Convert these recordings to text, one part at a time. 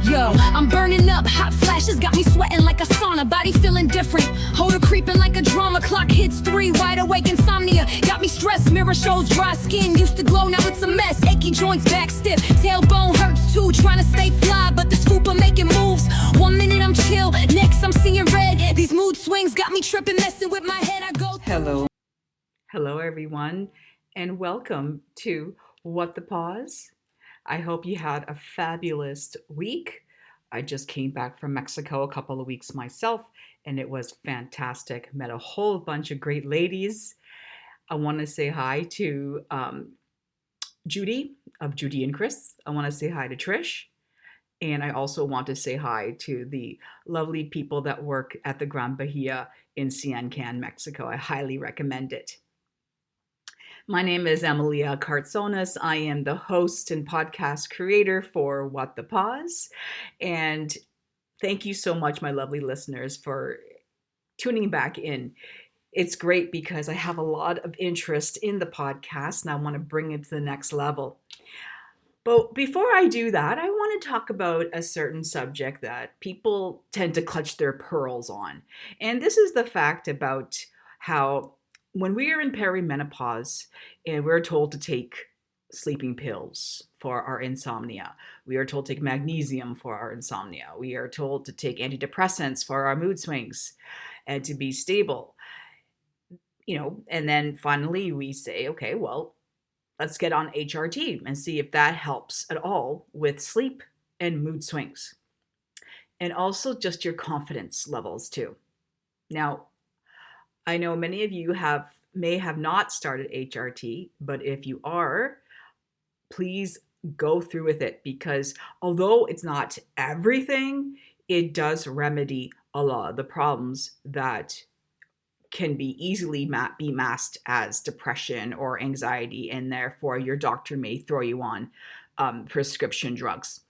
Yo, I'm burning up, hot flashes got me sweating like a sauna, body feeling different, odor creeping like a drama, clock hits 3, wide awake insomnia, got me stressed, mirror shows dry skin, used to glow, now it's a mess, achy joints, back stiff, tailbone hurts too, trying to stay fly, but this fupa making moves, 1 minute I'm chill, next I'm seeing red, these mood swings got me tripping, messing with my head, I go Hello everyone, and welcome to What the Pause. I hope you had a fabulous week. I just came back from Mexico a couple of weeks myself, and it was fantastic. Met a whole bunch of great ladies. I want to say hi to Judy of Judy and Chris. I want to say hi to Trish. And I also want to say hi to the lovely people that work at the Gran Bahia in Can, Mexico. I highly recommend it. My name is Amalia Cartsonas. I am the host and podcast creator for What the Pause. And thank you so much, my lovely listeners, for tuning back in. It's great because I have a lot of interest in the podcast and I want to bring it to the next level. But before I do that, I want to talk about a certain subject that people tend to clutch their pearls on. And this is the fact about how when we are in perimenopause and we're told to take sleeping pills for our insomnia, we are told to take magnesium for our insomnia, we are told to take antidepressants for our mood swings and to be stable, and then finally we say, okay, well, let's get on HRT and see if that helps at all with sleep and mood swings. And also just your confidence levels too. Now, I know many of you may have not started HRT, but if you are, please go through with it because although it's not everything, it does remedy a lot of the problems that can be easily be masked as depression or anxiety, and therefore your doctor may throw you on prescription drugs.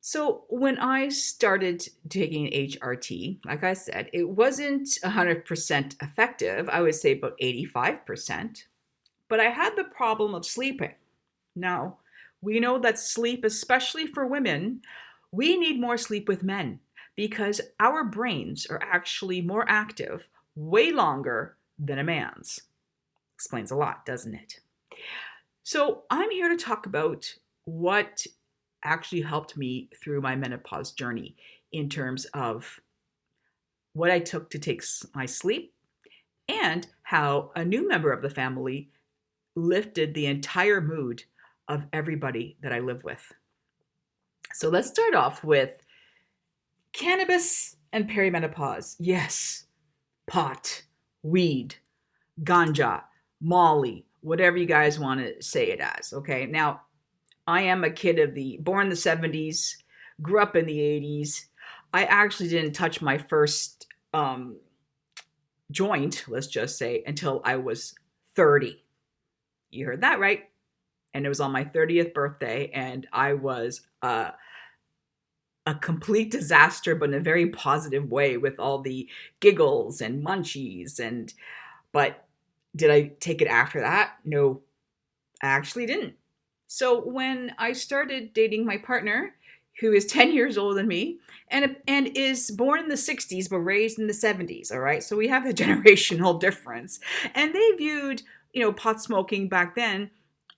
So when I started taking HRT, like I said, it wasn't 100% effective. I would say about 85%, but I had the problem of sleeping. Now, we know that sleep, especially for women, we need more sleep with men because our brains are actually more active way longer than a man's. Explains a lot, doesn't it? So I'm here to talk about what actually helped me through my menopause journey in terms of what I took to take my sleep and how a new member of the family lifted the entire mood of everybody that I live with. So let's start off with cannabis and perimenopause. Yes, pot, weed, ganja, molly, whatever you guys want to say it as. Okay, now I am a kid born in the 70s, grew up in the 80s. I actually didn't touch my first joint, let's just say, until I was 30. You heard that right. And it was on my 30th birthday, and I was a complete disaster, but in a very positive way with all the giggles and munchies. But did I take it after that? No, I actually didn't. So when I started dating my partner, who is 10 years older than me and is born in the 60s but raised in the 70s, all right? So we have a generational difference. And they viewed, pot smoking back then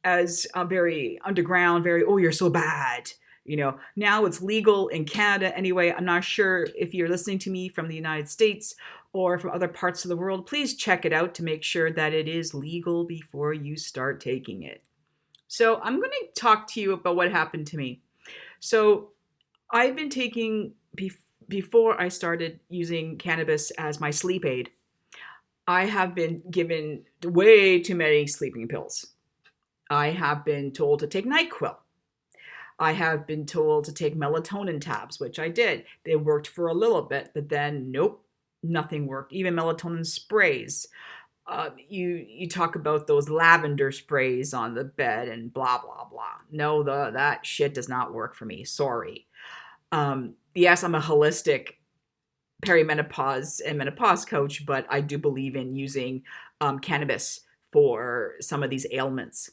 as very underground, very, oh, you're so bad. Now it's legal in Canada anyway. I'm not sure if you're listening to me from the United States or from other parts of the world. Please check it out to make sure that it is legal before you start taking it. So I'm going to talk to you about what happened to me. So I've been taking, before I started using cannabis as my sleep aid, I have been given way too many sleeping pills. I have been told to take NyQuil. I have been told to take melatonin tabs, which I did. They worked for a little bit, but then nope, nothing worked. Even melatonin sprays. You talk about those lavender sprays on the bed and blah, blah, blah. No, that shit does not work for me. Sorry. Yes, I'm a holistic perimenopause and menopause coach, but I do believe in using cannabis for some of these ailments.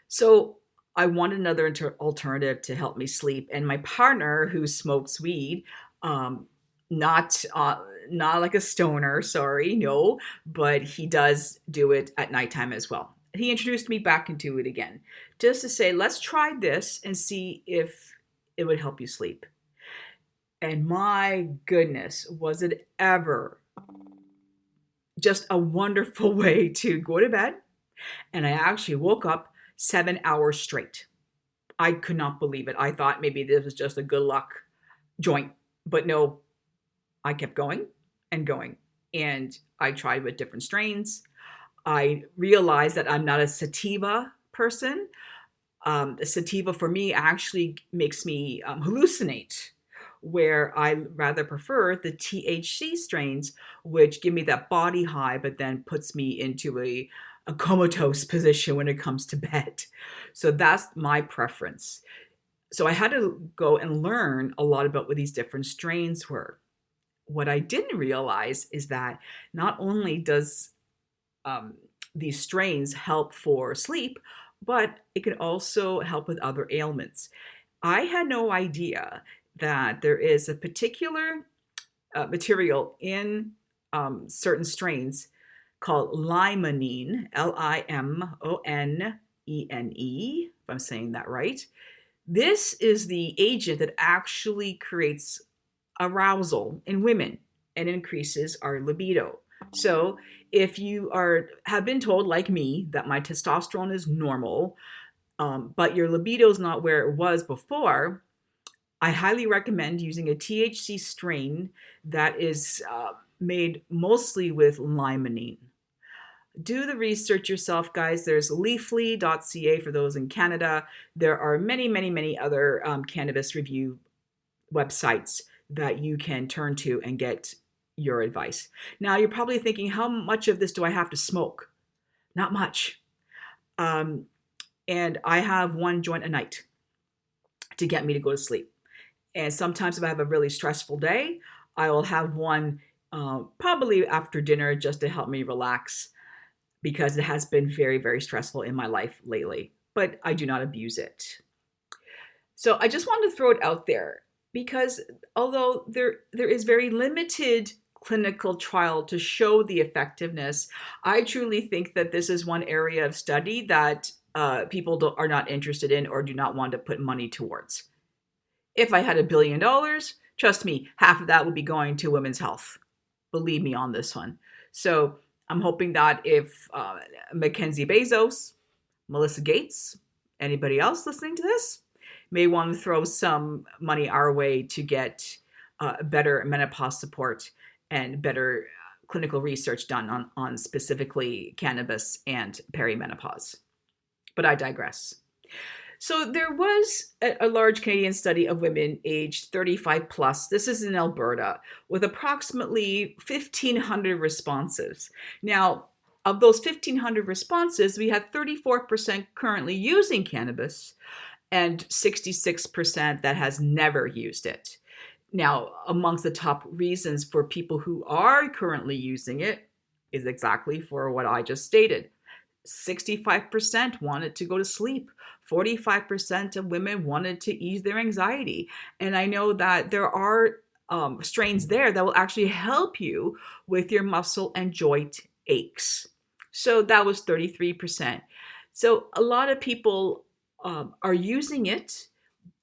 So I wanted another alternative to help me sleep. And my partner, who smokes weed, um, not not like a stoner, sorry, no, but he does do it at nighttime as well. He introduced me back into it again, just to say, let's try this and see if it would help you sleep. And my goodness, was it ever just a wonderful way to go to bed. And I actually woke up 7 hours straight. I could not believe it. I thought maybe this was just a good luck joint, but no, I kept going and going. And I tried with different strains. I realized that I'm not a sativa person. Sativa for me actually makes me hallucinate, where I rather prefer the THC strains, which give me that body high, but then puts me into a comatose position when it comes to bed. So that's my preference. So I had to go and learn a lot about what these different strains were. What I didn't realize is that not only does these strains help for sleep, but it can also help with other ailments. I had no idea that there is a particular material in certain strains called limonene, Limonene, if I'm saying that right. This is the agent that actually creates arousal in women and increases our libido. So if you have been told, like me, that my testosterone is normal, but your libido is not where it was before, I highly recommend using a THC strain that is made mostly with limonene. Do the research yourself, guys. There's leafly.ca for those in Canada. There are many, many, many other cannabis review websites that you can turn to and get your advice. Now, you're probably thinking, how much of this do I have to smoke? Not much. And I have one joint a night to get me to go to sleep. And sometimes if I have a really stressful day, I will have one probably after dinner just to help me relax, because it has been very, very stressful in my life lately. But I do not abuse it. So I just wanted to throw it out there, because although there is very limited clinical trial to show the effectiveness, I truly think that this is one area of study that people are not interested in or do not want to put money towards. If I had $1 billion, trust me, half of that would be going to women's health. Believe me on this one. So I'm hoping that if Mackenzie Bezos, Melissa Gates, anybody else listening to this, may want to throw some money our way to get better menopause support and better clinical research done on specifically cannabis and perimenopause. But I digress. So there was a large Canadian study of women aged 35 plus. This is in Alberta, with approximately 1,500 responses. Now, of those 1,500 responses, we had 34% currently using cannabis and 66% that has never used it. Now, amongst the top reasons for people who are currently using it is exactly for what I just stated. 65% wanted to go to sleep. 45% of women wanted to ease their anxiety. And I know that there are strains there that will actually help you with your muscle and joint aches. So that was 33%. So a lot of people are using it,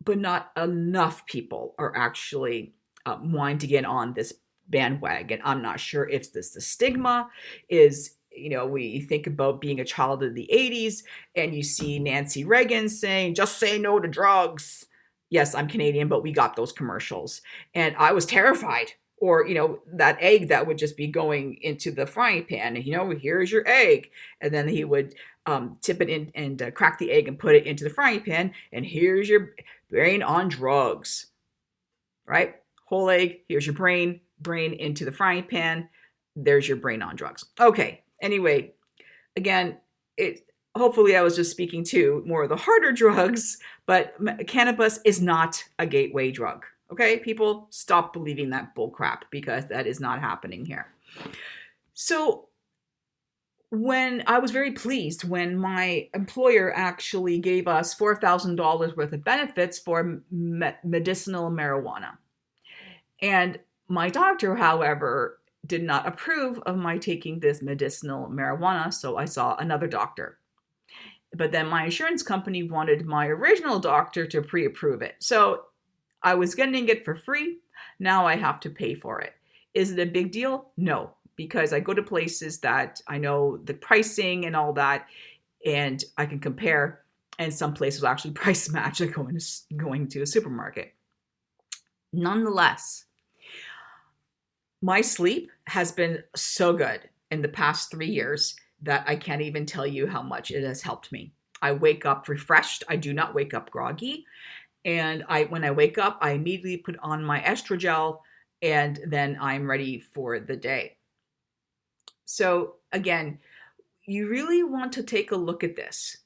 but not enough people are actually wanting to get on this bandwagon. I'm not sure if this the stigma is, we think about being a child of the 80s and you see Nancy Reagan saying, just say no to drugs. Yes, I'm Canadian, but we got those commercials. And I was terrified. Or, that egg that would just be going into the frying pan. Here's your egg. And then he would tip it in and crack the egg and put it into the frying pan. And here's your brain on drugs, right? Whole egg, here's your brain into the frying pan. There's your brain on drugs. Okay. Anyway, again, hopefully I was just speaking to more of the harder drugs, but cannabis is not a gateway drug. Okay, people, stop believing that bull crap, because that is not happening here. So when I was very pleased when my employer actually gave us $4,000 worth of benefits for medicinal marijuana. And my doctor, however, did not approve of my taking this medicinal marijuana, so I saw another doctor. But then my insurance company wanted my original doctor to pre-approve it. So I was getting it for free. Now I have to pay for it. Is it a big deal? No, because I go to places that I know the pricing and all that, and I can compare. And some places will actually price match like going to a supermarket. Nonetheless, my sleep has been so good in the past 3 years that I can't even tell you how much it has helped me. I wake up refreshed. I do not wake up groggy. And when I wake up, I immediately put on my estrogel and then I'm ready for the day. So again, you really want to take a look at this.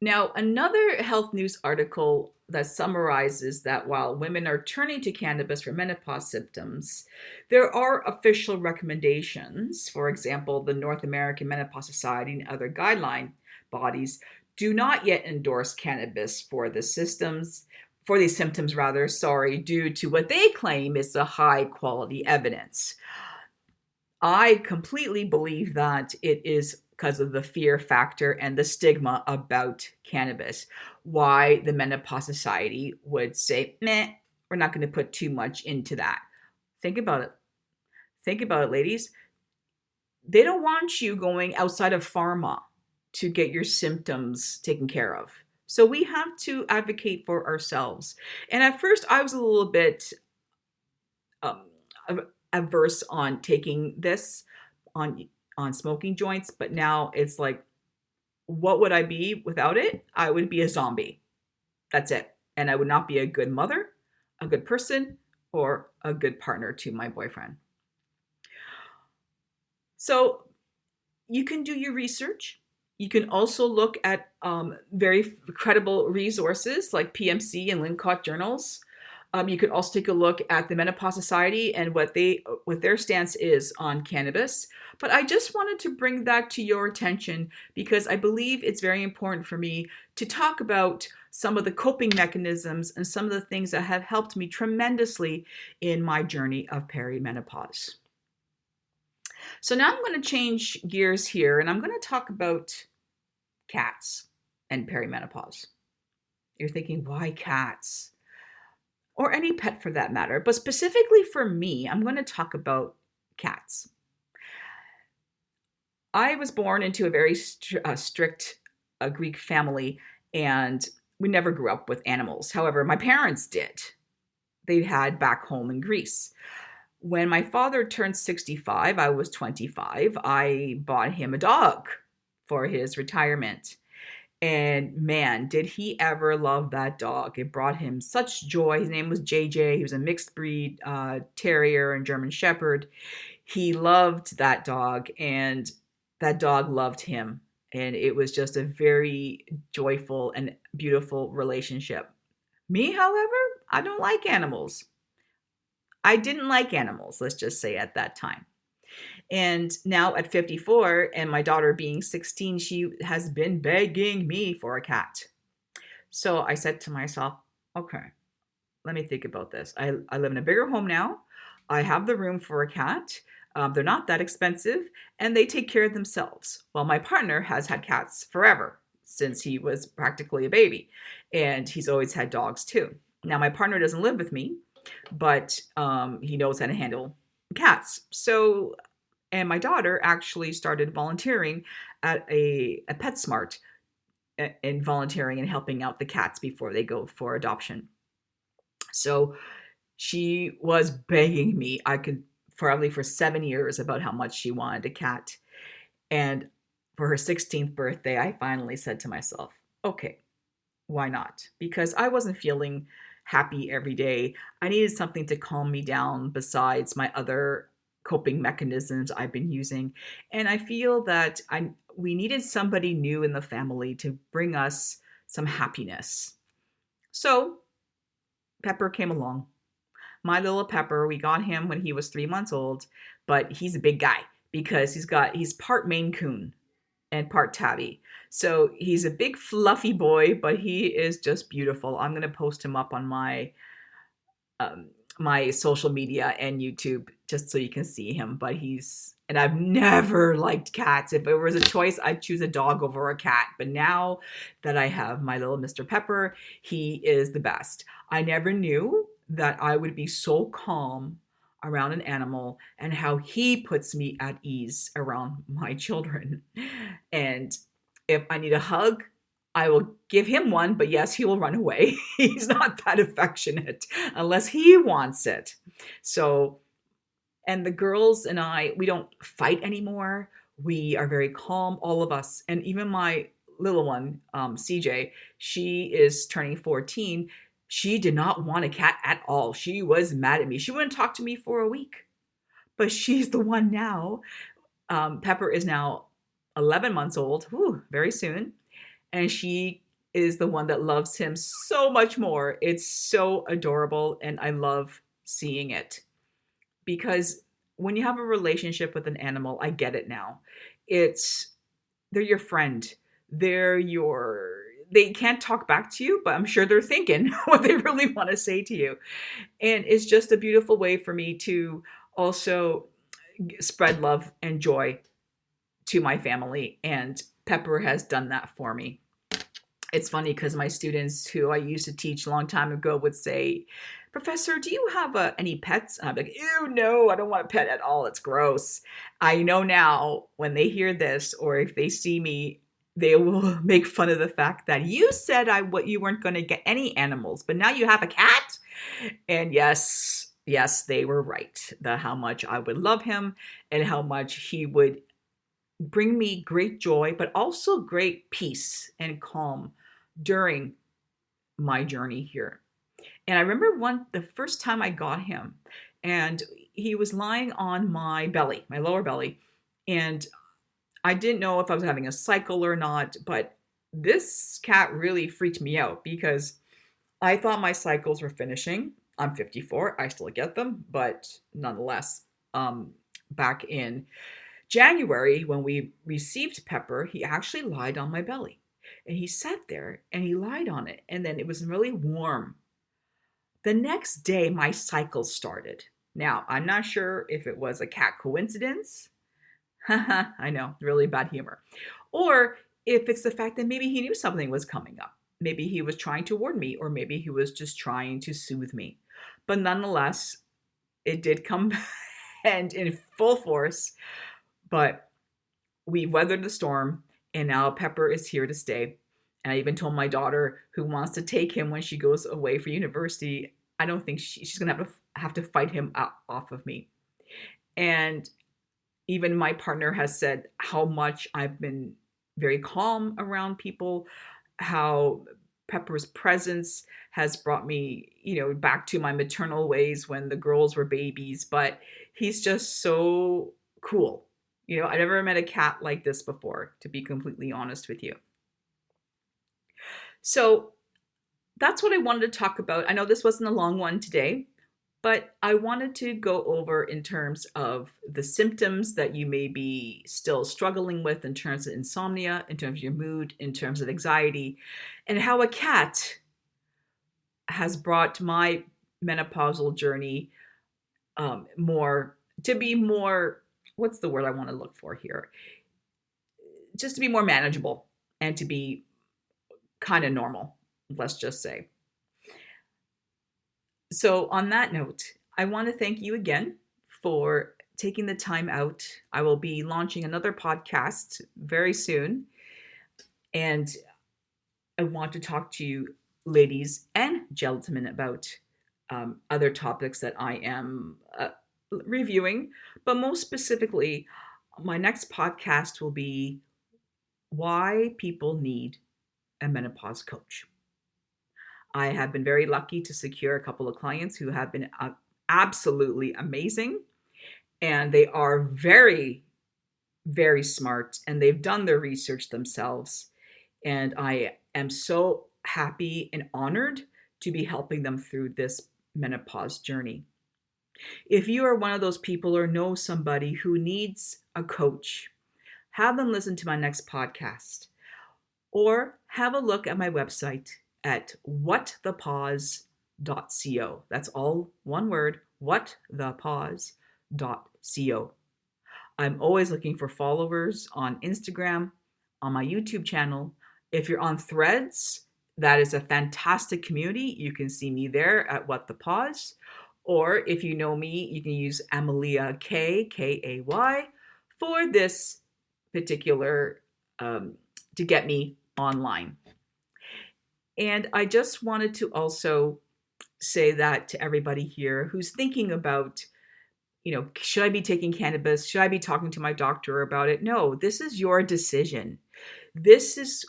Now, another health news article that summarizes that while women are turning to cannabis for menopause symptoms, there are official recommendations. For example, the North American Menopause Society and other guideline bodies do not yet endorse cannabis for these symptoms, due to what they claim is the high quality evidence. I completely believe that it is because of the fear factor and the stigma about cannabis. Why the Menopause Society would say, meh, we're not going to put too much into that. Think about it. Think about it, ladies. They don't want you going outside of pharma to get your symptoms taken care of. So we have to advocate for ourselves. And at first, I was a little bit averse on taking this on smoking joints, but now it's like, what would I be without it? I would be a zombie. That's it. And I would not be a good mother, a good person, or a good partner to my boyfriend. So you can do your research. You can also look at very credible resources like PMC and Lindcott journals. You could also take a look at the Menopause Society and what their stance is on cannabis. But I just wanted to bring that to your attention because I believe it's very important for me to talk about some of the coping mechanisms and some of the things that have helped me tremendously in my journey of perimenopause. So now I'm going to change gears here and I'm going to talk about cats and perimenopause. You're thinking, why cats? Or any pet for that matter. But specifically for me, I'm going to talk about cats. I was born into a very strict Greek family, and we never grew up with animals. However, my parents did. They had back home in Greece. When my father turned 65, I was 25. I bought him a dog for his retirement. And man, did he ever love that dog. It brought him such joy. His name was JJ. He was a mixed breed terrier and German shepherd. He loved that dog and that dog loved him. And it was just a very joyful and beautiful relationship. Me, however, I don't like animals. I didn't like animals, let's just say at that time. And now at 54 and my daughter being 16, she has been begging me for a cat. So I said to myself, okay, let me think about this. I live in a bigger home now. I have the room for a cat. They're not that expensive and they take care of themselves. Well, my partner has had cats forever since he was practically a baby. And he's always had dogs too. Now my partner doesn't live with me, but he knows how to handle cats. And my daughter actually started volunteering at a PetSmart and volunteering and helping out the cats before they go for adoption. So she was begging me, probably for 7 years, about how much she wanted a cat. And for her 16th birthday, I finally said to myself, okay, why not? Because I wasn't feeling happy every day. I needed something to calm me down besides my other coping mechanisms I've been using. And I feel that we needed somebody new in the family to bring us some happiness. So Pepper came along. My little Pepper, we got him when he was 3 months old, but he's a big guy because he's part Maine Coon and part tabby. So he's a big fluffy boy, but he is just beautiful. I'm gonna post him up on um, my social media and YouTube just so you can see him. But and I've never liked cats. If it was a choice, I'd choose a dog over a cat. But now that I have my little Mr. Pepper, he is the best. I never knew that I would be so calm around an animal and how he puts me at ease around my children. And if I need a hug, I will give him one, but yes, he will run away. He's not that affectionate unless he wants it. So, and the girls and I, we don't fight anymore. We are very calm, all of us. And even my little one, CJ, she is turning 14. She did not want a cat at all. She was mad at me. She wouldn't talk to me for a week. But she's the one now. Pepper is now 11 months old, very soon. And she is the one that loves him so much more. It's so adorable, and I love seeing it. Because when you have a relationship with an animal, I get it now. They're your friend. They can't talk back to you, but I'm sure they're thinking what they really want to say to you. And it's just a beautiful way for me to also spread love and joy to my family. And Pepper has done that for me. It's funny because my students who I used to teach a long time ago would say, "Professor, do you have any pets?" And I'm like, "Ew, no, I don't want a pet at all. It's gross." I know now when they hear this or if they see me, they will make fun of the fact that you said what you weren't going to get any animals, but now you have a cat. And yes, they were right. How much I would love him and how much he would bring me great joy, but also great peace and calm during my journey here. And I remember the first time I got him, and he was lying on my belly, my lower belly, and I didn't know if I was having a cycle or not, but this cat really freaked me out because I thought my cycles were finishing. I'm 54, I still get them, but nonetheless, back in January, when we received Pepper, he actually lied on my belly. And he sat there and he lied on it. And then it was really warm. The next day, my cycle started. Now, I'm not sure if it was a cat coincidence. I know, really bad humor. Or if it's the fact that maybe he knew something was coming up. Maybe he was trying to warn me, or maybe he was just trying to soothe me. But nonetheless, it did come and in full force. But we weathered the storm, and now Pepper is here to stay. And I even told my daughter, who wants to take him when she goes away for university, I don't think she's going to have to fight him off of me. And even my partner has said how much I've been very calm around people, how Pepper's presence has brought me, back to my maternal ways when the girls were babies. But he's just so cool. I never met a cat like this before, to be completely honest with you. So that's what I wanted to talk about. I know this wasn't a long one today, but I wanted to go over in terms of the symptoms that you may be still struggling with in terms of insomnia, in terms of your mood, in terms of anxiety, and how a cat has brought my menopausal journey more, what's the word I want to look for here? Just to be more manageable and to be kind of normal, let's just say. So on that note, I want to thank you again for taking the time out. I will be launching another podcast very soon. And I want to talk to you, ladies and gentlemen, about other topics that I am reviewing. But most specifically, my next podcast will be why people need a menopause coach. I have been very lucky to secure a couple of clients who have been absolutely amazing. And they are very, very smart, and they've done their research themselves. And I am so happy and honored to be helping them through this menopause journey. If you are one of those people or know somebody who needs a coach, have them listen to my next podcast or have a look at my website at whatthepause.co. That's all one word, whatthepause.co. I'm always looking for followers on Instagram, on my YouTube channel. If you're on Threads, that is a fantastic community. You can see me there at What the Pause. Or if you know me, you can use Amalia, K-A-Y, for this particular, to get me online. And I just wanted to also say that to everybody here who's thinking about, should I be taking cannabis? Should I be talking to my doctor about it? No, this is your decision. This is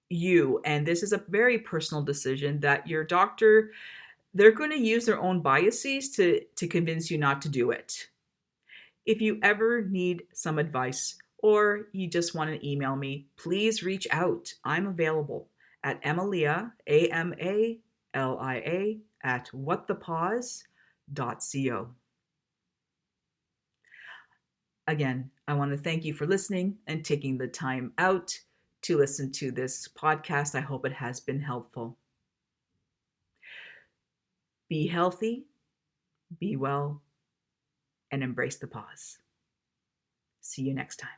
you, and this is a very personal decision that your doctor, they're going to use their own biases to convince you not to do it. If you ever need some advice or you just want to email me, please reach out. I'm available at Amalia, Amalia, at whatthepause.co. Again, I want to thank you for listening and taking the time out to listen to this podcast. I hope it has been helpful. Be healthy, be well, and embrace the pause. See you next time.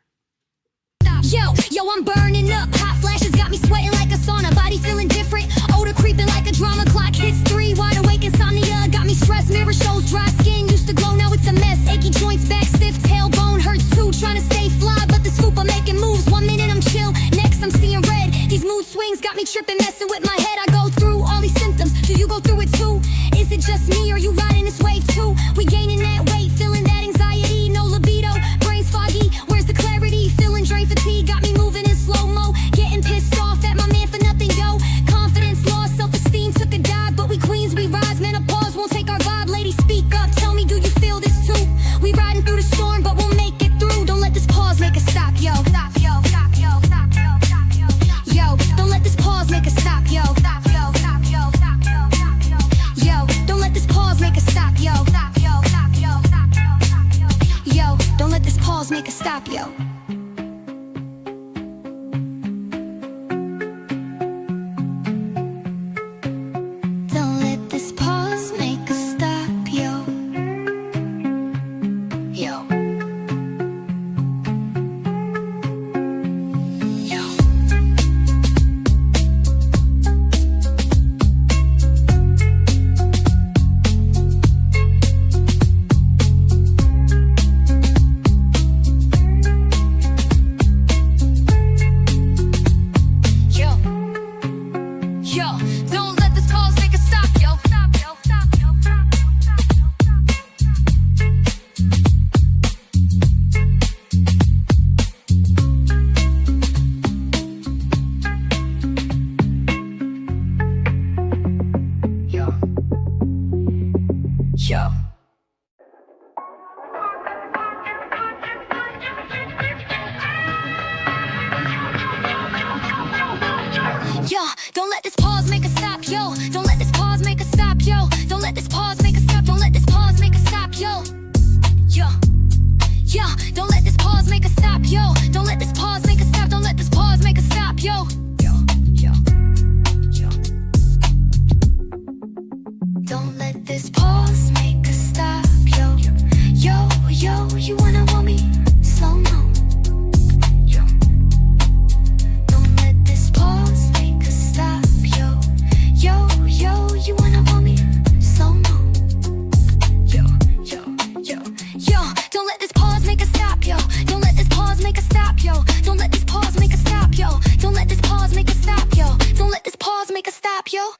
Yo, I'm burning up. Hot flashes got me sweating like a sauna. Body feeling different. Odor creeping like a drama. Clock hits 3. Wide awake insomnia. Got me stressed. Mirror shows dry skin. Used to glow, now it's a mess. Achy joints, back stiff. Tailbone hurts too. Trying to stay fly, but the scoop I'm making moves. 1 minute I'm chill. Next I'm seeing red. These mood swings got me tripping, messing with my head. I go through all these symptoms. Do you go through it too? Is it just me or you riding this wave too? We gaining that weight, feeling that anxiety. No libido, brains foggy. Where's the clarity? Feeling drained, fatigue. Got me moving in slow-mo. Getting pissed off at my man for nothing, yo. Confidence lost, self-esteem took a dive. But we queens, we rise. Menopause won't take our vibe. Ladies, speak up. Tell me, do you feel this too? We riding through the storm, but we'll make it through. Don't let this pause make us stop, yo. Stop, yo. Stop, yo. Stop, yo. Stop, yo. Yo, don't let this pause make us stop, yo. Stop, yo. Stop, yo. Stop, yo. Stop, yo. Yo, don't let this pause make us stop, yo. Stop, yo. Stop, yo. Stop, yo. Stop, yo. Yo, don't let this pause make us stop, yo. Don't let this pause make us stop, yo. Yo. Yo. Yo. Yo, don't let this pause make us stop, yo. Stop, yo. Stop, yo. Stop, yo. Stop, yo. Yo. Yo. Yo, don't let this pause make us stop, yo. Don't let this pause make us stop, yo. Don't let this pause make us stop. Don't let this pause make us stop, yo. Yo. Yo, don't let this pause make us stop, yo. Don't let this pause make us stop. Don't let this pause make us stop, yo. Yo. Yo. Yo. Don't let this pause make us stop, yo. Yo, you wanna want me slow mo. Yo. Don't let this pause make us stop, yo. Yo, you wanna want me slow mo. Yo. Don't let this pause make us stop, yo. Don't let this pause make us stop, yo. Don't let this pause make us stop, yo. Don't let this pause make us stop, yo. Don't let this pause make us stop, yo.